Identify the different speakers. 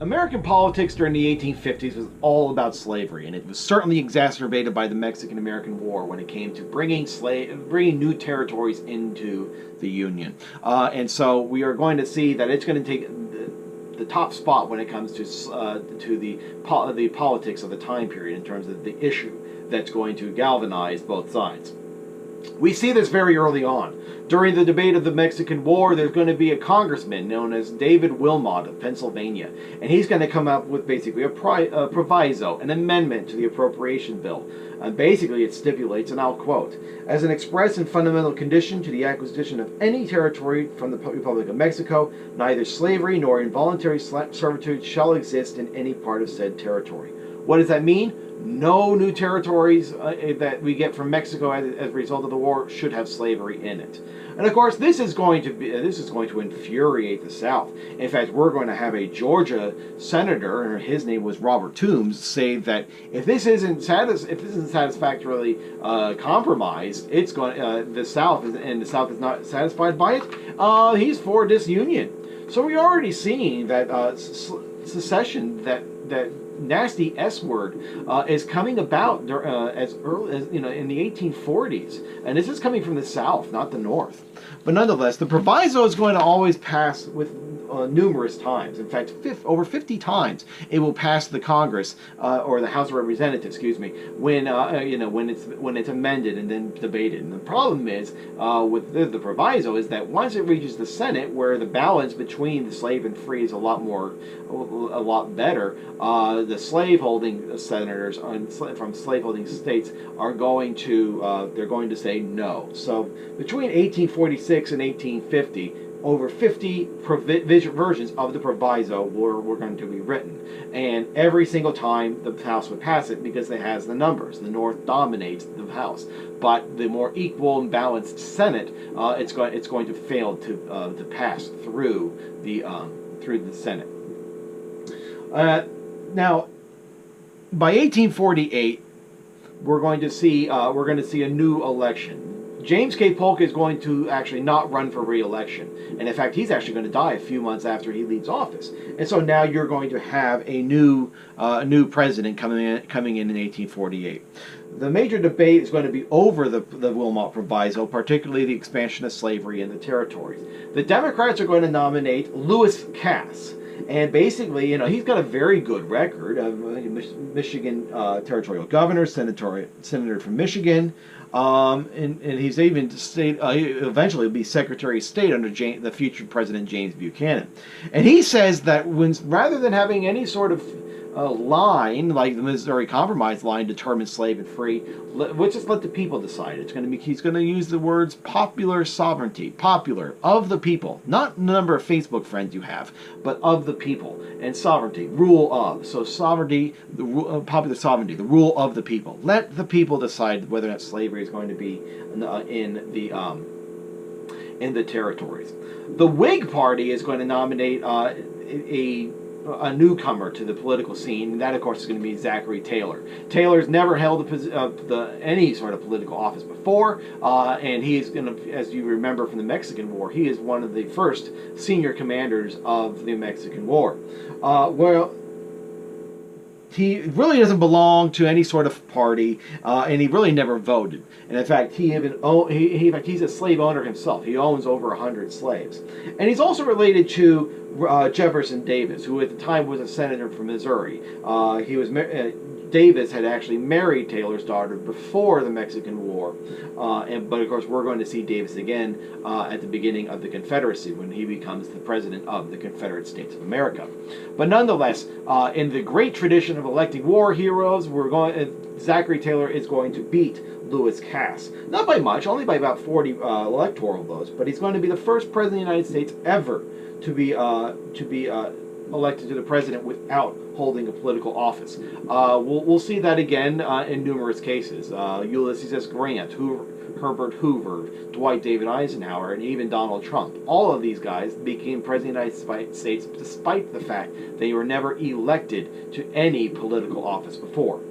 Speaker 1: American politics during the 1850s was all about slavery, and it was certainly exacerbated by the Mexican-American War when it came to bringing new territories into the Union. And so we are going to see that it's going to take the top spot when it comes to the politics of the time period in terms of the issue that's going to galvanize both sides. We see this very early on. During the debate of the Mexican War, there's going to be a congressman known as David Wilmot of Pennsylvania, and he's going to come up with basically a proviso, an amendment to the appropriation bill. Basically, it stipulates, and I'll quote, "As an express and fundamental condition to the acquisition of any territory from the Republic of Mexico, neither slavery nor involuntary servitude shall exist in any part of said territory." What does that mean? No new territories that we get from Mexico as a result of the war should have slavery in it. And of course, this is going to infuriate the South. In fact, we're going to have a Georgia senator, his name was Robert Toombs, say that if this isn't satisfactorily compromised, it's going the South is not satisfied by it. He's for disunion. So we're already seeing that secession, that nasty S word, is coming about as early as in the 1840s, and this is coming from the South, not the North. But nonetheless, the proviso is going to always pass with numerous times. In fact, over 50 times it will pass the Congress or the House of Representatives, excuse me, when it's amended and then debated. And the problem is with the proviso is that once it reaches the Senate, where the balance between the slave and free is a lot better, the slaveholding senators from slaveholding states are going to say no. So between 1846 and 1850. Over 50 versions of the proviso were going to be written, and every single time the House would pass it because it has the numbers. The North dominates the House, but the more equal and balanced Senate, it's going to fail to pass through the Senate. Now, by 1848, we're going to see a new election. James K. Polk is going to actually not run for re-election. And in fact, he's actually going to die a few months after he leaves office. And so now you're going to have a new president coming in 1848. The major debate is going to be over the Wilmot Proviso, particularly the expansion of slavery in the territories. The Democrats are going to nominate Lewis Cass. And basically, he's got a very good record of Michigan territorial governor, senator from Michigan, and he's even eventually will be Secretary of State under the future President James Buchanan. And he says that rather than having any sort of line like the Missouri Compromise line determine slave and free, let's just let the people decide. He's going to use the words popular sovereignty, popular, of the people, not the number of Facebook friends you have, but of the people, and sovereignty, rule of. So sovereignty, popular sovereignty, the rule of the people. Let the people decide whether or not slavery is going to be in the territories. The Whig Party is going to nominate a newcomer to the political scene, and that, of course, is going to be Zachary Taylor. Taylor's never held any sort of political office before, and he is going to, as you remember from the Mexican War, he is one of the first senior commanders of the Mexican War. He really doesn't belong to any sort of party, and he really never voted. And in fact, he's a slave owner himself. He owns over 100 slaves. And he's also related to Jefferson Davis, who at the time was a senator from Missouri. Davis had actually married Taylor's daughter before the Mexican War, but of course we're going to see Davis again at the beginning of the Confederacy when he becomes the president of the Confederate States of America. But nonetheless, in the great tradition of electing war heroes, Zachary Taylor is going to beat Lewis Cass. Not by much, only by about 40 electoral votes, but he's going to be the first president of the United States ever to be elected to the president without holding a political office. We'll see that again in numerous cases. Ulysses S. Grant, Herbert Hoover, Dwight David Eisenhower, and even Donald Trump. All of these guys became president of the United States despite the fact they were never elected to any political office before.